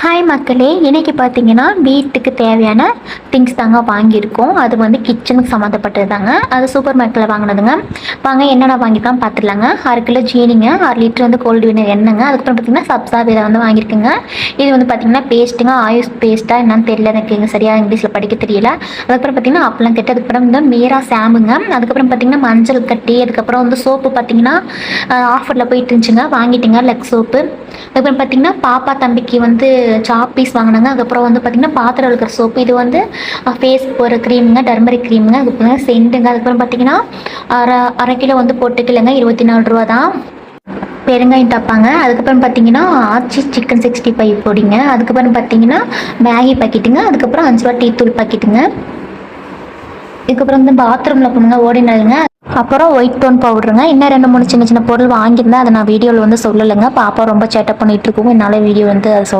Hi மக்களே, இன்றைக்கி பார்த்தீங்கன்னா வீட்டுக்கு தேவையான திங்ஸ் தாங்க வாங்கியிருக்கோம். அது வந்து கிச்சனுக்கு சம்மந்தப்பட்டது தாங்க. அது சூப்பர் மார்க்கெட்டில் வாங்கினதுங்க. வாங்க என்னென்ன வாங்கியிருக்கான்னு பார்த்துடலாங்க. 6 கிலோ ஜீனிங்க, 6 லிட்டர் வந்து கோல்டு வினர் எண்ணெய்ங்க, அதுக்கப்புறம் பார்த்திங்கன்னா சப்ஸா இதை வந்து வாங்கியிருக்குங்க. இது வந்து பார்த்திங்கன்னா பேஸ்ட்டுங்க, ஆயுஷ் பேஸ்ட்டாக என்னன்னு தெரியல, எனக்கு சரியாக இங்கிலீஷில் படிக்க தெரியல. அதுக்கப்புறம் பார்த்திங்கன்னா அப்பளம் கட்டு, அதுக்கப்புறம் வந்து மீரா சாமுங்க, அதுக்கப்புறம் பார்த்திங்கன்னா மஞ்சள் கட்டி, அதுக்கப்புறம் வந்து சோப்பு பார்த்திங்கன்னா ஆஃபரில் போயிட்டு இருந்துச்சுங்க, வாங்கிட்டுங்க லக்ஸ் சோப்பு. அதுக்கப்புறம் பார்த்திங்கன்னா பாப்பா தம்பிக்கு வந்து சாப்பீஸ் வாங்கினாங்க. அதுக்கப்புறம் வந்து பார்த்திங்கன்னா பாத்திரம் விளக்குற சோப்பு, இது வந்து ஃபேஸ் போகிற க்ரீமுங்க, டர்மரிக் க்ரீமுங்க, அதுக்கப்புறம் சென்ட்டுங்க. அதுக்கப்புறம் பார்த்திங்கன்னா அரை கிலோ வந்து போட்டுக்கலைங்க, 24 ரூபா தான். பெருங்காயம் டப்பாங்க. அதுக்கப்புறம் பார்த்தீங்கன்னா ஆச்சி சிக்கன் 65 பொடிங்க. அதுக்கப்புறம் பார்த்தீங்கன்னா மேகி பாக்கெட்டுங்க. அதுக்கப்புறம் 5 ரூபா டீ தூள் பாக்கெட்டுங்க. இதுக்கப்புறம் வந்து பாத்ரூமில் போணுங்க ஓடினாலுங்க. அப்புறம் ஒயிட் டோன் பவுடருங்க. இன்னும் 2-3 சின்ன சின்ன பொருள் வாங்கியிருந்தேன், அதை நான் வீடியோவில் வந்து சொல்லலைங்க. பாப்பா ரொம்ப சேட்டப் பண்ணிகிட்டு இருக்கோங்க, என்னால் வீடியோ வந்து அதை சொல்ல